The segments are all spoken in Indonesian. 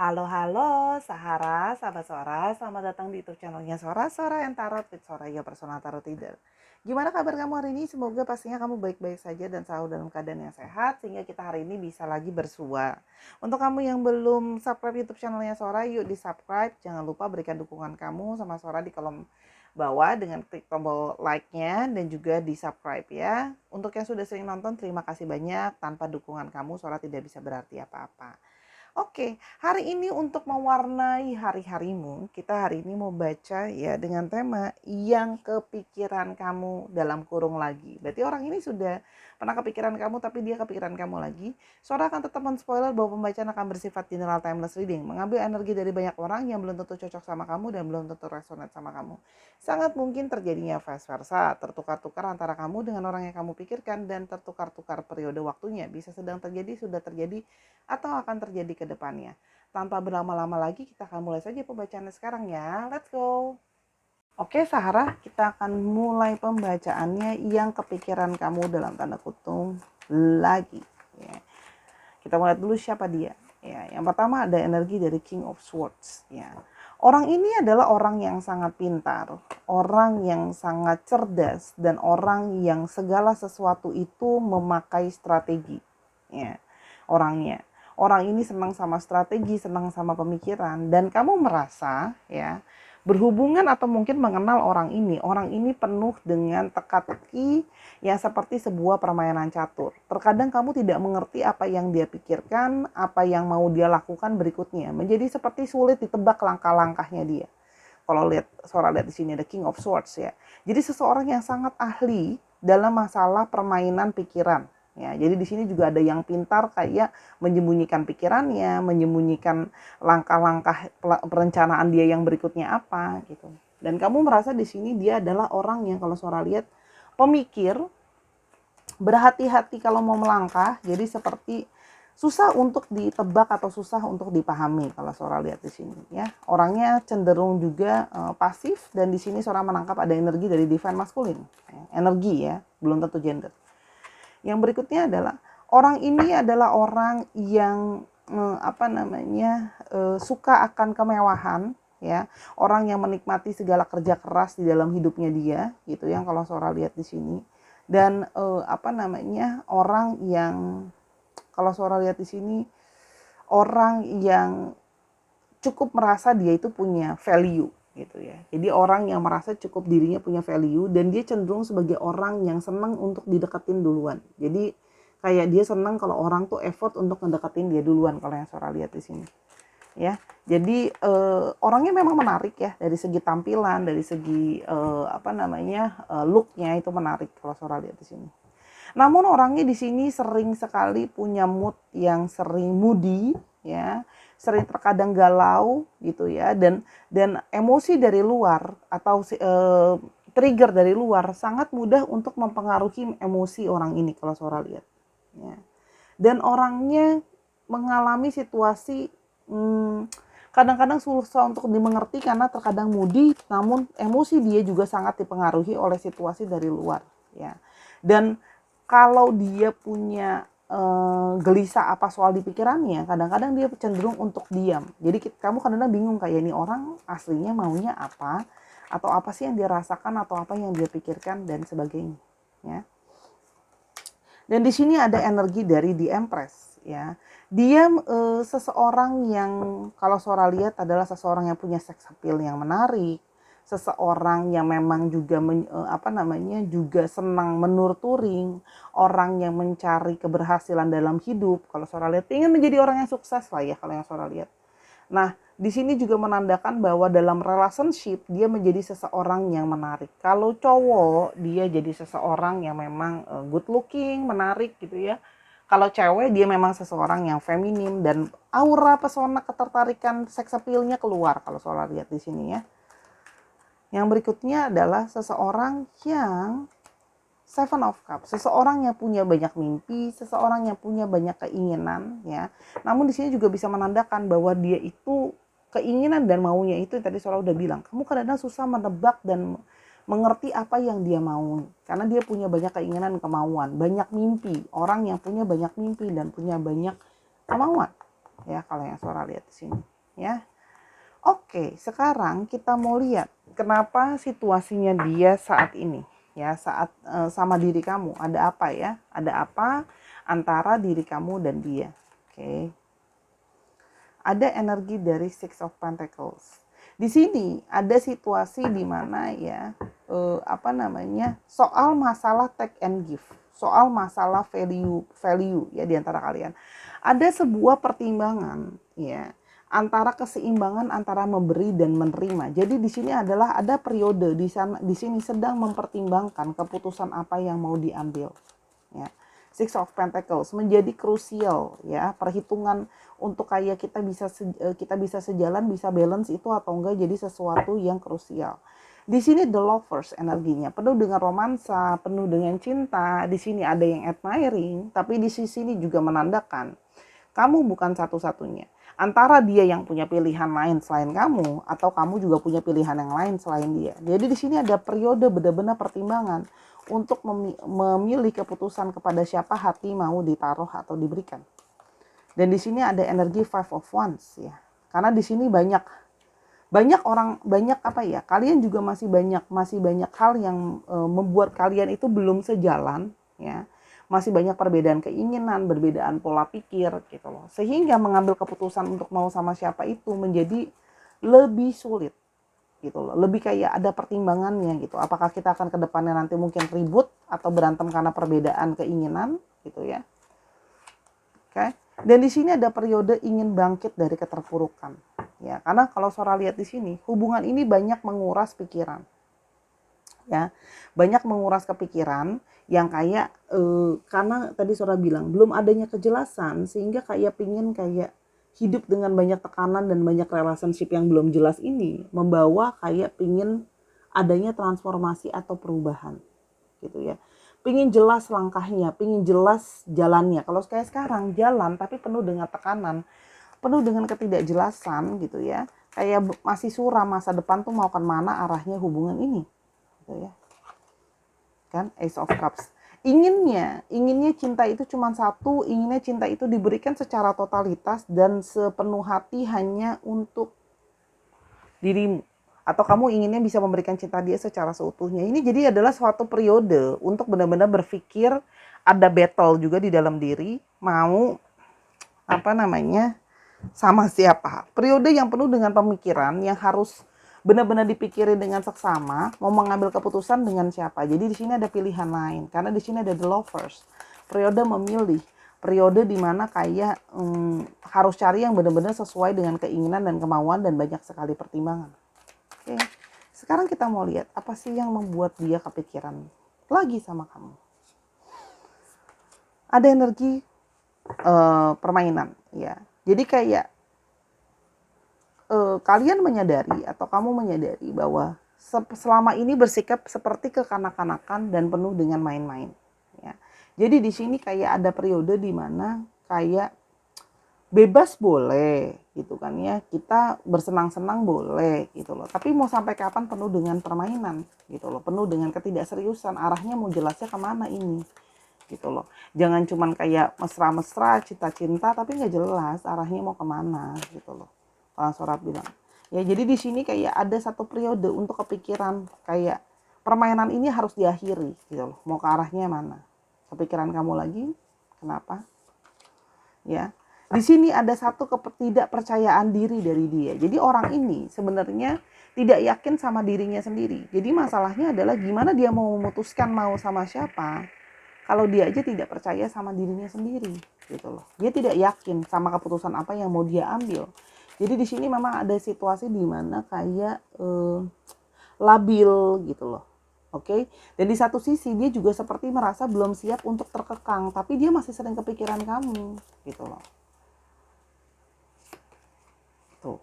Halo, Sahara, sahabat Sora. Selamat datang di YouTube channelnya Sora and Tarot with Soraya Personal Tarot Reader. Gimana kabar kamu hari ini? Semoga pastinya kamu baik-baik saja dan selalu dalam keadaan yang sehat sehingga kita hari ini bisa lagi bersua. Untuk kamu yang belum subscribe YouTube channelnya Sora, yuk di subscribe. Jangan lupa berikan dukungan kamu sama Sora di kolom bawah dengan klik tombol like-nya dan juga di subscribe ya. Untuk yang sudah sering nonton, terima kasih banyak. Tanpa dukungan kamu, Sora tidak bisa berarti apa-apa. Oke, hari ini untuk mewarnai hari-harimu, kita hari ini mau baca ya dengan tema yang kepikiran kamu dalam kurung lagi. Berarti orang ini sudah pernah kepikiran kamu tapi dia kepikiran kamu lagi. Sora akan tetap men-spoiler bahwa pembacaan akan bersifat general timeless reading, mengambil energi dari banyak orang yang belum tentu cocok sama kamu dan belum tentu resonate sama kamu. Sangat mungkin terjadinya vice versa, tertukar-tukar antara kamu dengan orang yang kamu pikirkan dan tertukar-tukar periode waktunya. Bisa sedang terjadi, sudah terjadi, atau akan terjadi ke depannya. Tanpa berlama-lama lagi, kita akan mulai saja pembacaannya sekarang ya. Let's go! Oke Sahara, kita akan mulai pembacaannya yang kepikiran kamu dalam tanda kutip lagi. Ya. Kita mulai dulu siapa dia. Ya, yang pertama ada energi dari King of Swords. Ya. Orang ini adalah orang yang sangat pintar, orang yang sangat cerdas, dan orang yang segala sesuatu itu memakai strategi. Ya, orangnya. Orang ini senang sama strategi, senang sama pemikiran, dan kamu merasa ya berhubungan atau mungkin mengenal orang ini penuh dengan teka-teki yang seperti sebuah permainan catur. Terkadang kamu tidak mengerti apa yang dia pikirkan, apa yang mau dia lakukan berikutnya. Menjadi seperti sulit ditebak langkah-langkahnya dia. Kalau Sora lihat di sini ada King of Swords ya. Jadi seseorang yang sangat ahli dalam masalah permainan pikiran. Ya, jadi di sini juga ada yang pintar kayak menyembunyikan pikirannya, menyembunyikan langkah-langkah perencanaan dia yang berikutnya apa gitu. Dan kamu merasa di sini dia adalah orang yang kalau Sora lihat pemikir, berhati-hati kalau mau melangkah, jadi seperti susah untuk ditebak atau susah untuk dipahami kalau Sora lihat di sini ya. Orangnya cenderung juga pasif dan di sini Sora menangkap ada energi dari divine masculine. Ya, energi ya, belum tentu gender. Yang berikutnya adalah orang ini adalah orang yang suka akan kemewahan ya, orang yang menikmati segala kerja keras di dalam hidupnya dia gitu yang kalau Sora lihat di sini. Dan orang yang kalau Sora lihat di sini orang yang cukup merasa dia itu punya value gitu ya. Jadi orang yang merasa cukup dirinya punya value dan dia cenderung sebagai orang yang senang untuk dideketin duluan. Jadi kayak dia senang kalau orang tuh effort untuk ngedeketin dia duluan kalau yang Sora lihat di sini. Ya. Jadi orangnya memang menarik ya dari segi tampilan, dari segi looknya itu menarik kalau Sora lihat di sini. Namun orangnya di sini sering sekali punya mood yang sering moody ya, sering terkadang galau gitu ya, dan emosi dari luar atau trigger dari luar sangat mudah untuk mempengaruhi emosi orang ini kalau Sora lihat ya. Dan orangnya mengalami situasi kadang-kadang susah untuk dimengerti karena terkadang moody, namun emosi dia juga sangat dipengaruhi oleh situasi dari luar ya. Dan kalau dia punya gelisah apa soal di pikirannya, kadang-kadang dia cenderung untuk diam. Jadi kamu kadang-kadang bingung kayak ini orang aslinya maunya apa, atau apa sih yang dia rasakan, atau apa yang dia pikirkan dan sebagainya. Ya. Dan di sini ada energi dari The Empress. Ya, dia seseorang yang kalau Sora lihat adalah seseorang yang punya sex appeal yang menarik. Seseorang yang memang juga juga senang menurturing, orang yang mencari keberhasilan dalam hidup. Kalau Sora lihat ingin menjadi orang yang sukses lah ya kalau yang Sora lihat. Nah, di sini juga menandakan bahwa dalam relationship dia menjadi seseorang yang menarik. Kalau cowok dia jadi seseorang yang memang good looking, menarik gitu ya. Kalau cewek dia memang seseorang yang feminim dan aura pesona ketertarikan seks appeal-nya keluar kalau Sora lihat di sini ya. Yang berikutnya adalah seseorang yang Seven of Cups, seseorang yang punya banyak mimpi, seseorang yang punya banyak keinginan ya. Namun di sini juga bisa menandakan bahwa dia itu keinginan dan maunya itu tadi Sora udah bilang, kamu kadang-kadang susah menebak dan mengerti apa yang dia mau karena dia punya banyak keinginan, kemauan, banyak mimpi. Orang yang punya banyak mimpi dan punya banyak kemauan ya kalau yang Sora lihat di sini. ya. Oke, sekarang kita mau lihat kenapa situasinya dia saat ini, ya, saat sama diri kamu. Ada apa ya? Ada apa antara diri kamu dan dia? Oke. Ada energi dari Six of Pentacles. Di sini ada situasi di mana ya, soal masalah take and give, soal masalah value ya di antara kalian. Ada sebuah pertimbangan ya antara keseimbangan antara memberi dan menerima. Jadi di sini adalah ada periode di sini sedang mempertimbangkan keputusan apa yang mau diambil. Ya. Six of Pentacles menjadi krusial ya, perhitungan untuk kayak kita bisa sejalan, bisa balance itu atau enggak, jadi sesuatu yang krusial. Di sini the lovers energinya penuh dengan romansa, penuh dengan cinta. Di sini ada yang admiring, tapi di sisi ini juga menandakan kamu bukan satu-satunya. Antara dia yang punya pilihan lain selain kamu, atau kamu juga punya pilihan yang lain selain dia. Jadi di sini ada periode benar-benar pertimbangan untuk memilih keputusan kepada siapa hati mau ditaruh atau diberikan. Dan di sini ada energi Five of Wands ya. Karena di sini banyak kalian juga masih banyak hal yang membuat kalian itu belum sejalan ya. Masih banyak perbedaan keinginan, perbedaan pola pikir gitu loh. Sehingga mengambil keputusan untuk mau sama siapa itu menjadi lebih sulit gitu loh. Lebih kayak ada pertimbangannya gitu. Apakah kita akan ke depannya nanti mungkin ribut atau berantem karena perbedaan keinginan gitu ya. Oke. Dan di sini ada periode ingin bangkit dari keterpurukan. Ya, karena kalau Sora lihat di sini, hubungan ini banyak menguras pikiran. Ya, banyak menguras kepikiran yang kayak karena tadi Sora bilang belum adanya kejelasan sehingga kayak pingin kayak hidup dengan banyak tekanan dan banyak relationship yang belum jelas ini membawa kayak pingin adanya transformasi atau perubahan gitu ya. Pingin jelas langkahnya, pingin jelas jalannya. Kalau kayak sekarang jalan tapi penuh dengan tekanan, penuh dengan ketidakjelasan gitu ya. Kayak masih suram masa depan tuh mau kemana arahnya hubungan ini gitu ya. Kan Ace of Cups. Inginnya cinta itu cuma satu, inginnya cinta itu diberikan secara totalitas dan sepenuh hati hanya untuk dirimu. Atau kamu inginnya bisa memberikan cinta dia secara seutuhnya. Ini jadi adalah suatu periode untuk benar-benar berpikir, ada battle juga di dalam diri, mau sama siapa. Periode yang penuh dengan pemikiran yang harus benar-benar dipikirin dengan seksama, mau mengambil keputusan dengan siapa. Jadi di sini ada pilihan lain, karena di sini ada the lovers. Periode memilih, periode dimana kayak harus cari yang benar-benar sesuai dengan keinginan dan kemauan dan banyak sekali pertimbangan. Oke, sekarang kita mau lihat apa sih yang membuat dia kepikiran lagi sama kamu. Ada energi permainan, ya. Jadi kayak kalian menyadari atau kamu menyadari bahwa selama ini bersikap seperti kekanak-kanakan dan penuh dengan main-main. Ya. Jadi di sini kayak ada periode di mana kayak bebas boleh gitu kan ya, kita bersenang-senang boleh gitu loh, tapi mau sampai kapan penuh dengan permainan gitu loh, penuh dengan ketidakseriusan, arahnya mau jelasnya kemana ini gitu loh. Jangan cuman kayak mesra-mesra, cinta-cinta tapi nggak jelas arahnya mau kemana gitu loh. Kalau Sora bilang ya, jadi di sini kayak ada satu periode untuk kepikiran kayak permainan ini harus diakhiri gitu loh, mau ke arahnya mana, kepikiran kamu lagi kenapa ya. Di sini ada satu ketidakpercayaan diri dari dia. Jadi orang ini sebenarnya tidak yakin sama dirinya sendiri. Jadi masalahnya adalah gimana dia mau memutuskan mau sama siapa kalau dia aja tidak percaya sama dirinya sendiri gitu loh. Dia tidak yakin sama keputusan apa yang mau dia ambil. Jadi di sini memang ada situasi di mana kayak labil gitu loh. Oke. Dan di satu sisi dia juga seperti merasa belum siap untuk terkekang, tapi dia masih sering kepikiran kamu gitu loh. Tuh.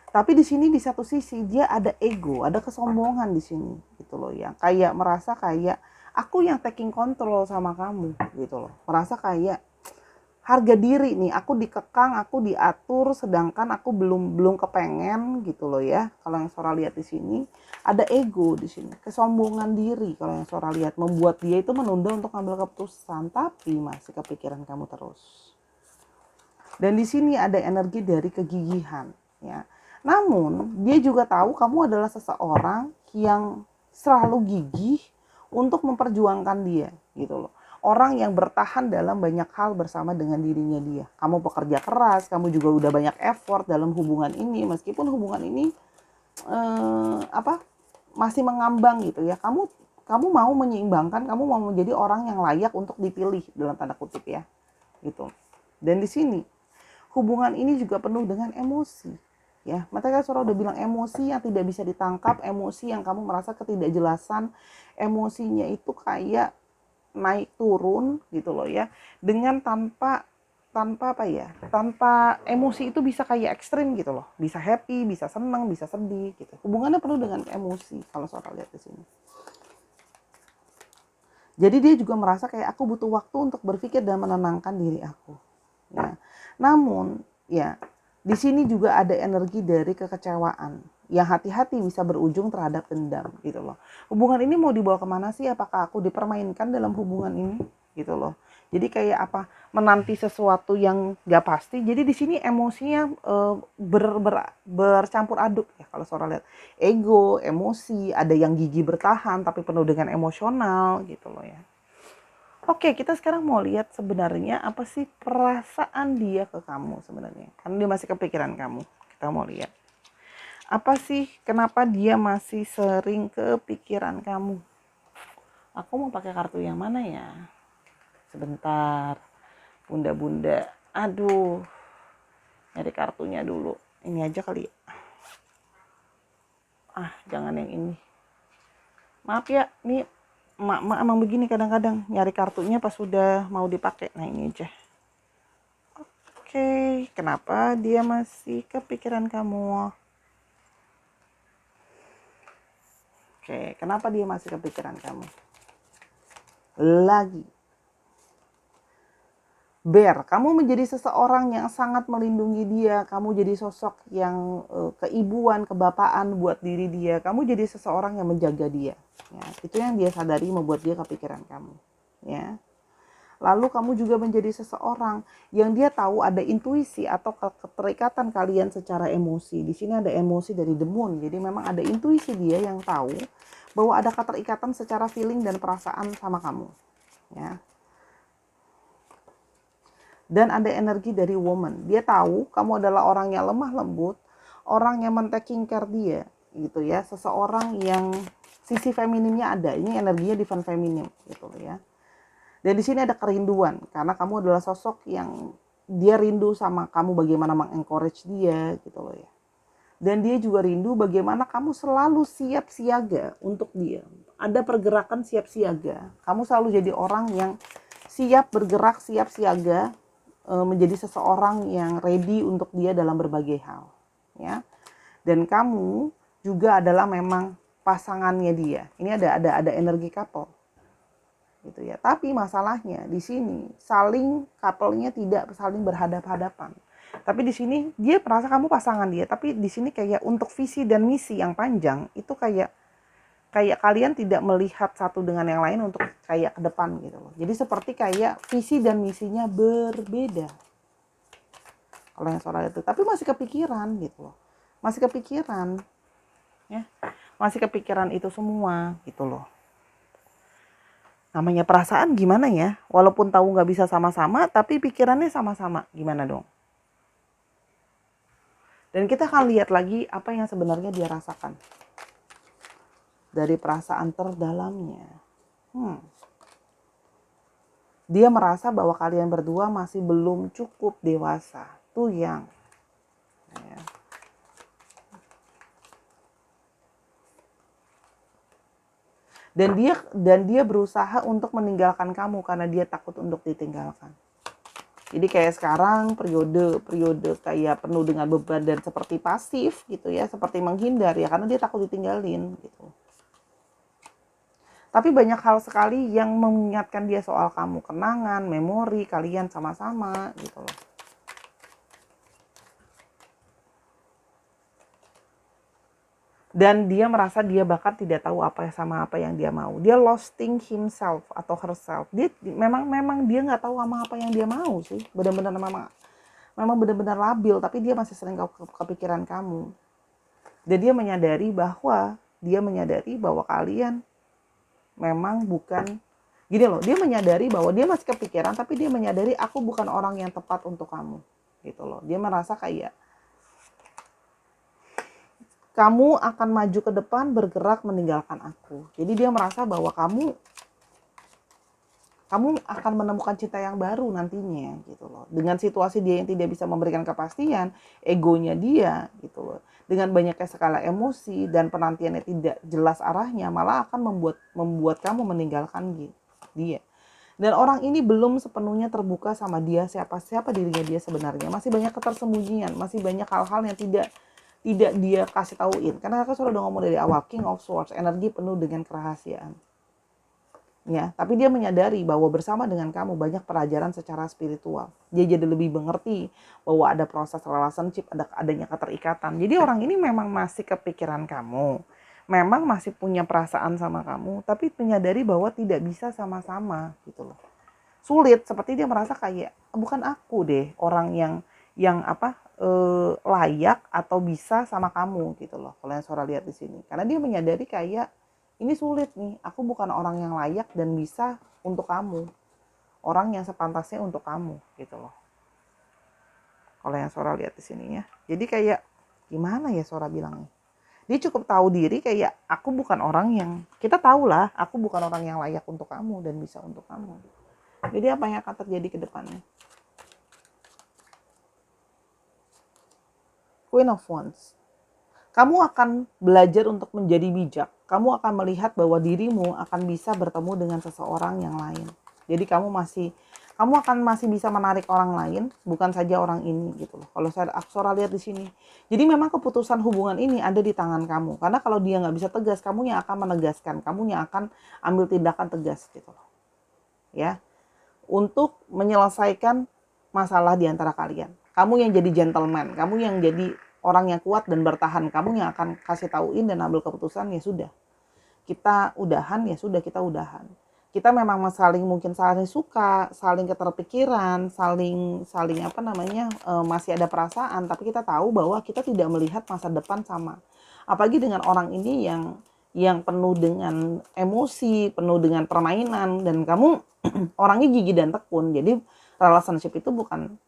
Tapi di sini di satu sisi dia ada ego, ada kesombongan di sini gitu loh, yang kayak merasa kayak aku yang taking control sama kamu gitu loh. Merasa kayak harga diri nih, aku dikekang, aku diatur, sedangkan aku belum kepengen gitu loh ya. Kalau yang Sora lihat di sini ada ego di sini, kesombongan diri. Kalau yang Sora lihat membuat dia itu menunda untuk ambil keputusan, tapi masih kepikiran kamu terus. Dan di sini ada energi dari kegigihan. ya. Namun dia juga tahu kamu adalah seseorang yang selalu gigih untuk memperjuangkan dia gitu loh. Orang yang bertahan dalam banyak hal bersama dengan dirinya dia. Kamu pekerja keras, kamu juga udah banyak effort dalam hubungan ini, meskipun hubungan ini masih mengambang gitu ya. Kamu mau menyeimbangkan, kamu mau menjadi orang yang layak untuk dipilih dalam tanda kutip ya, gitu. Dan di sini hubungan ini juga penuh dengan emosi. Ya, makanya Sora udah bilang emosi yang tidak bisa ditangkap, emosi yang kamu merasa ketidakjelasan, emosinya itu kayak naik turun gitu loh ya, dengan tanpa tanpa emosi itu bisa kayak ekstrim gitu loh, bisa happy, bisa seneng, bisa sedih gitu. Hubungannya penuh dengan emosi kalau Sora lihat di sini. Jadi dia juga merasa kayak aku butuh waktu untuk berpikir dan menenangkan diri aku. Ya. Namun ya di sini juga ada energi dari kekecewaan yang hati-hati bisa berujung terhadap dendam gitu loh. Hubungan ini mau dibawa kemana sih? Apakah aku dipermainkan dalam hubungan ini gitu loh. Jadi kayak apa, menanti sesuatu yang gak pasti. Jadi di sini emosinya bercampur aduk ya kalau Sora lihat. Ego, emosi, ada yang gigi bertahan tapi penuh dengan emosional gitu loh ya. Oke, kita sekarang mau lihat sebenarnya apa sih perasaan dia ke kamu sebenarnya. Karena dia masih kepikiran kamu. Kita mau lihat. Apa sih, kenapa dia masih sering kepikiran kamu? Aku mau pakai kartu yang mana ya? Sebentar. Bunda-bunda. Aduh. Nyari kartunya dulu. Ini aja kali. Jangan yang ini. Maaf ya, nih emak emang begini kadang-kadang nyari kartunya pas sudah mau dipakai. Nah ini aja. Oke, kenapa dia masih kepikiran kamu? Oke, kenapa dia masih kepikiran kamu? Lagi. Bear, kamu menjadi seseorang yang sangat melindungi dia. Kamu jadi sosok yang keibuan, kebapaan buat diri dia. Kamu jadi seseorang yang menjaga dia. Ya, itu yang dia sadari membuat dia kepikiran kamu. Ya. Lalu kamu juga menjadi seseorang yang dia tahu ada intuisi atau keterikatan kalian secara emosi. Di sini ada emosi dari the moon. Jadi memang ada intuisi dia yang tahu bahwa ada keterikatan secara feeling dan perasaan sama kamu. Ya. Dan ada energi dari woman. Dia tahu kamu adalah orang yang lemah lembut, orang yang men-taking care dia, gitu ya. Seseorang yang sisi femininnya ada. Ini energinya divine feminim, gitu ya. Dan di sini ada kerinduan karena kamu adalah sosok yang dia rindu sama kamu, bagaimana mengencourage dia, gitu loh ya. Dan dia juga rindu bagaimana kamu selalu siap siaga untuk dia. Ada pergerakan siap siaga. Kamu selalu jadi orang yang siap bergerak, siap siaga, menjadi seseorang yang ready untuk dia dalam berbagai hal, ya. Dan kamu juga adalah memang pasangannya dia. Ini ada energi couple, gitu ya. Tapi masalahnya di sini couple-nya tidak saling berhadap-hadapan. Tapi di sini dia merasa kamu pasangan dia, tapi di sini kayak untuk visi dan misi yang panjang itu kayak kalian tidak melihat satu dengan yang lain untuk kayak ke depan gitu loh. Jadi seperti kayak visi dan misinya berbeda. Kalau yang soal itu, tapi masih kepikiran gitu loh. Masih kepikiran. Ya. Masih kepikiran itu semua gitu loh. Namanya perasaan gimana ya? Walaupun tahu nggak bisa sama-sama, tapi pikirannya sama-sama. Gimana dong? Dan kita akan lihat lagi apa yang sebenarnya dia rasakan. Dari perasaan terdalamnya. Dia merasa bahwa kalian berdua masih belum cukup dewasa. Tuh yang. Ya. Dan dia berusaha untuk meninggalkan kamu karena dia takut untuk ditinggalkan. Jadi kayak sekarang periode kayak penuh dengan beban dan seperti pasif gitu ya, seperti menghindar ya karena dia takut ditinggalin gitu. Tapi banyak hal sekali yang mengingatkan dia soal kamu, kenangan, memori kalian sama-sama gitu loh. Dan dia merasa dia bahkan tidak tahu apa yang dia mau. Dia losting himself atau herself. Dia memang dia nggak tahu sama apa yang dia mau sih. Benar-benar memang memang benar-benar labil, tapi dia masih sering kepikiran kamu. Dan dia menyadari bahwa kalian memang bukan, gini loh, dia menyadari bahwa dia masih kepikiran, tapi dia menyadari aku bukan orang yang tepat untuk kamu, gitu loh. Dia merasa kayak kamu akan maju ke depan, bergerak meninggalkan aku. Jadi dia merasa bahwa kamu akan menemukan cinta yang baru nantinya, gitu loh. Dengan situasi dia yang tidak bisa memberikan kepastian, egonya dia, gitu loh. Dengan banyaknya skala emosi dan penantiannya tidak jelas arahnya, malah akan membuat kamu meninggalkan dia. Dan orang ini belum sepenuhnya terbuka sama dia, siapa dirinya dia sebenarnya. Masih banyak ketersembunyian, masih banyak hal-hal yang tidak dia kasih tauin. Karena kakak sudah ngomong dari awal, King of Swords, energi penuh dengan kerahasiaan. Ya, tapi dia menyadari bahwa bersama dengan kamu banyak pelajaran secara spiritual. Dia jadi lebih mengerti bahwa ada proses relationship, adanya keterikatan. Jadi orang ini memang masih kepikiran kamu, memang masih punya perasaan sama kamu, tapi menyadari bahwa tidak bisa sama-sama, gitu loh. Sulit, seperti dia merasa kayak bukan aku deh orang yang layak atau bisa sama kamu, gitu loh. Kalau yang Sora lihat di sini, karena dia menyadari kayak ini sulit nih, aku bukan orang yang layak dan bisa untuk kamu, orang yang sepantasnya untuk kamu, gitu loh. Kalau yang Sora lihat di sini ya, jadi kayak gimana ya Sora bilangnya? Dia cukup tahu diri kayak aku bukan orang yang, kita tahu lah, aku bukan orang yang layak untuk kamu dan bisa untuk kamu. Jadi apa yang akan terjadi ke depannya? Queen of Wands. Kamu akan belajar untuk menjadi bijak. Kamu akan melihat bahwa dirimu akan bisa bertemu dengan seseorang yang lain. Jadi kamu akan masih bisa menarik orang lain, bukan saja orang ini, gitu loh. Kalau Sora lihat di sini. Jadi memang keputusan hubungan ini ada di tangan kamu. Karena kalau dia nggak bisa tegas, kamu yang akan menegaskan, kamu yang akan ambil tindakan tegas, gitu loh. Ya, untuk menyelesaikan masalah di antara kalian. Kamu yang jadi gentleman, kamu yang jadi orang yang kuat dan bertahan, kamu yang akan kasih tauin dan ambil keputusan, ya sudah. Kita udahan, ya sudah, kita udahan. Kita memang mungkin saling suka, saling keterpikiran, saling masih ada perasaan, tapi kita tahu bahwa kita tidak melihat masa depan sama. Apalagi dengan orang ini yang penuh dengan emosi, penuh dengan permainan, dan kamu orangnya gigi dan tekun. Jadi relationship itu bukan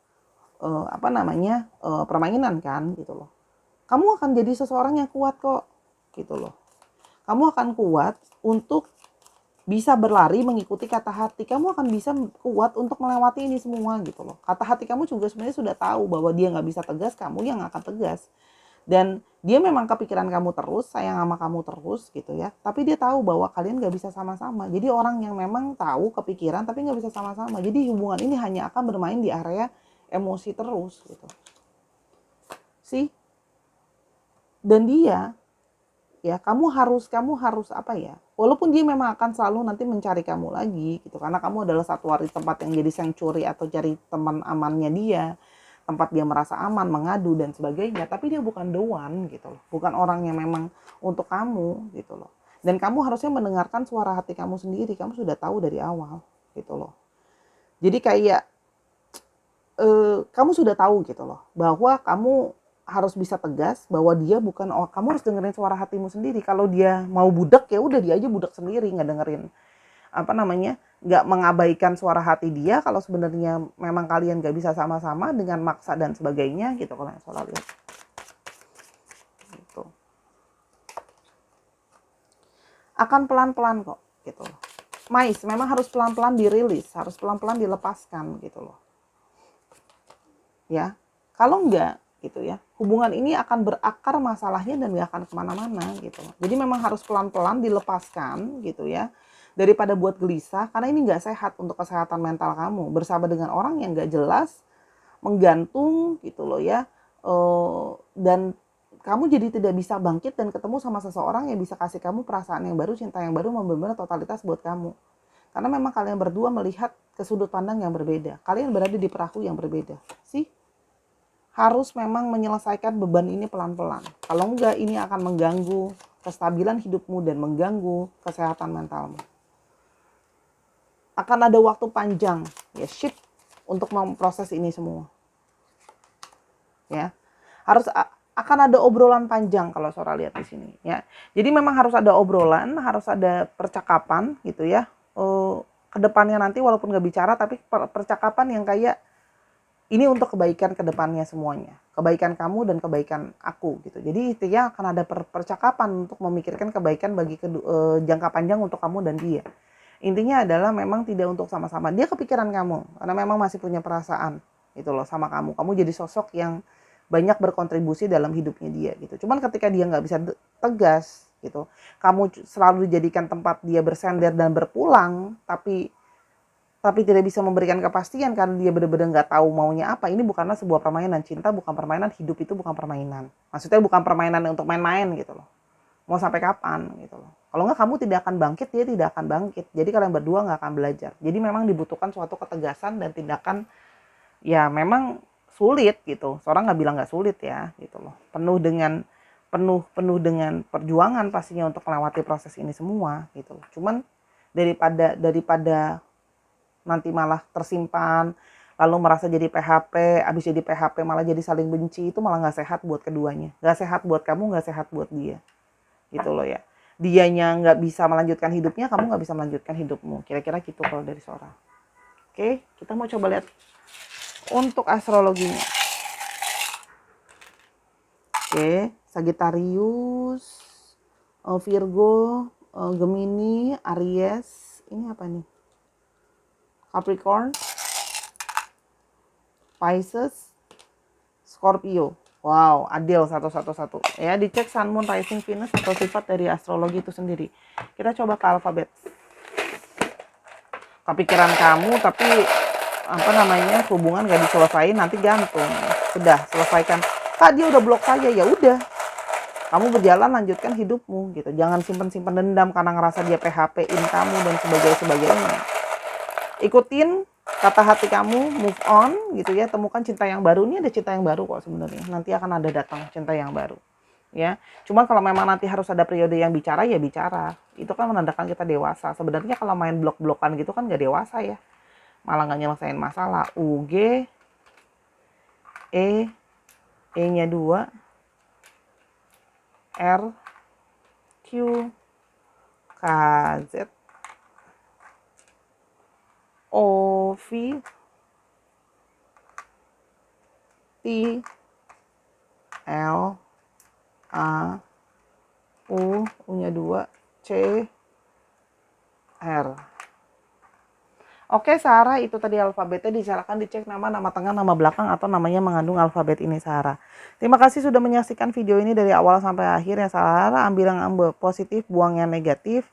permainan kan, gitu loh. Kamu akan jadi seseorang yang kuat kok, gitu loh. Kamu akan kuat untuk bisa berlari mengikuti kata hati. Kamu akan bisa kuat untuk melewati ini semua, gitu loh. Kata hati kamu juga sebenarnya sudah tahu bahwa dia nggak bisa tegas, kamu yang akan tegas. Dan dia memang kepikiran kamu terus, sayang sama kamu terus, gitu ya. Tapi dia tahu bahwa kalian nggak bisa sama-sama. Jadi orang yang memang tahu kepikiran tapi nggak bisa sama-sama. Jadi hubungan ini hanya akan bermain di area emosi terus, gitu. Sih. Dan dia, ya kamu harus walaupun dia memang akan selalu nanti mencari kamu lagi, gitu, karena kamu adalah satu hari tempat yang jadi sanctuary atau cari teman amannya dia, tempat dia merasa aman, mengadu dan sebagainya. Tapi dia bukan the one, gitu loh, bukan orang yang memang untuk kamu, gitu loh. Dan kamu harusnya mendengarkan suara hati kamu sendiri. Kamu sudah tahu dari awal, gitu loh. Jadi kayak kamu sudah tahu, gitu loh, bahwa kamu harus bisa tegas bahwa dia bukan, kamu harus dengerin suara hatimu sendiri. Kalau dia mau budak, ya udah dia aja budak sendiri, nggak dengerin nggak mengabaikan suara hati dia. Kalau sebenarnya memang kalian nggak bisa sama-sama dengan maksa dan sebagainya, gitu. Kalau yang Soal lihat gitu, akan pelan-pelan kok, gitu loh. Mais memang harus pelan-pelan dirilis, harus pelan-pelan dilepaskan, gitu loh. Ya, kalau enggak, gitu ya, hubungan ini akan berakar masalahnya dan gak akan kemana-mana, gitu. Jadi memang harus pelan-pelan dilepaskan, gitu ya, daripada buat gelisah, karena ini gak sehat untuk kesehatan mental kamu. Bersama dengan orang yang gak jelas, menggantung, gitu loh ya, dan kamu jadi tidak bisa bangkit dan ketemu sama seseorang yang bisa kasih kamu perasaan yang baru, cinta yang baru, benar-benar totalitas buat kamu. Karena memang kalian berdua melihat ke sudut pandang yang berbeda. Kalian berada di perahu yang berbeda. Sih? Harus memang menyelesaikan beban ini pelan-pelan. Kalau enggak, ini akan mengganggu kestabilan hidupmu dan mengganggu kesehatan mentalmu. Akan ada waktu panjang, ya shift, untuk memproses ini semua. ya. Akan ada obrolan panjang kalau Sora lihat di sini, ya. Jadi memang harus ada obrolan, harus ada percakapan gitu ya. Ke depannya nanti walaupun nggak bicara tapi percakapan yang kayak ini untuk kebaikan ke depannya semuanya. Kebaikan kamu dan kebaikan aku gitu. Jadi intinya akan ada percakapan untuk memikirkan kebaikan bagi jangka panjang untuk kamu dan dia. Intinya adalah memang tidak untuk sama-sama. Dia kepikiran kamu karena memang masih punya perasaan gitu loh sama kamu. Kamu jadi sosok yang banyak berkontribusi dalam hidupnya dia gitu. Cuman ketika dia nggak bisa tegas gitu, kamu selalu dijadikan tempat dia bersender dan berpulang, tapi tidak bisa memberikan kepastian karena dia benar-benar nggak tahu maunya apa. Ini bukanlah sebuah permainan. Cinta bukan permainan, hidup itu bukan permainan. Maksudnya bukan permainan untuk main-main gitu loh. Mau sampai kapan gitu loh. Kalau nggak kamu tidak akan bangkit, dia tidak akan bangkit. Jadi kalian berdua nggak akan belajar. Jadi memang dibutuhkan suatu ketegasan dan tindakan ya memang sulit gitu. Seorang nggak bilang nggak sulit ya gitu loh. Penuh dengan perjuangan pastinya untuk melewati proses ini semua gitu loh. Cuman daripada nanti malah tersimpan, lalu merasa jadi PHP, abis jadi PHP malah jadi saling benci, itu malah nggak sehat buat keduanya. Nggak sehat buat kamu, nggak sehat buat dia. Gitu loh ya. Dianya nggak bisa melanjutkan hidupnya, kamu nggak bisa melanjutkan hidupmu. Kira-kira gitu kalau dari Sora. Oke, kita mau coba lihat untuk astrologinya. Oke, Sagittarius, Virgo, Gemini, Aries. Ini apa nih? Capricorn, Pisces, Scorpio. Wow, adil satu. Ya, dicek Sun, Moon, Rising, Venus atau sifat dari astrologi itu sendiri. Kita coba ke alfabet. Kepikiran kamu tapi hubungan gak diselesain nanti gantung. Sudah, selesaikan. Dia udah blok saya, ya udah. Kamu berjalan lanjutkan hidupmu gitu. Jangan simpen-simpen dendam karena ngerasa dia PHP-in kamu dan sebagainya. Ikutin kata hati kamu, move on gitu ya, temukan cinta yang baru. Ini ada cinta yang baru kok sebenarnya, nanti akan ada datang cinta yang baru ya. Cuma kalau memang nanti harus ada periode yang bicara, ya bicara, itu kan menandakan kita dewasa. Sebenarnya kalau main blok-blokan gitu kan gak dewasa ya, malah gak nyelesain masalah. UG E nya 2 R Q K Z O V T L A U-nya 2 C R. Oke Sarah, itu tadi alfabetnya. Silakan dicek nama tengah, nama belakang atau namanya mengandung alfabet ini Sarah. Terima kasih sudah menyaksikan video ini dari awal sampai akhir ya Sarah. Ambil yang positif, buang yang negatif.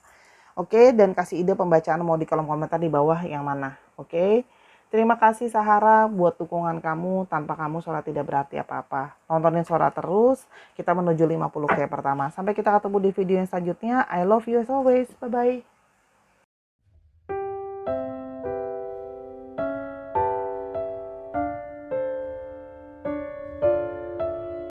Oke, dan kasih ide pembacaan mau di kolom komentar di bawah yang mana. Oke. Terima kasih Sahara buat dukungan kamu. Tanpa kamu Sora tidak berarti apa-apa. Nontonin Sora terus. Kita menuju 50K pertama. Sampai kita ketemu di video yang selanjutnya. I love you as always. Bye-bye.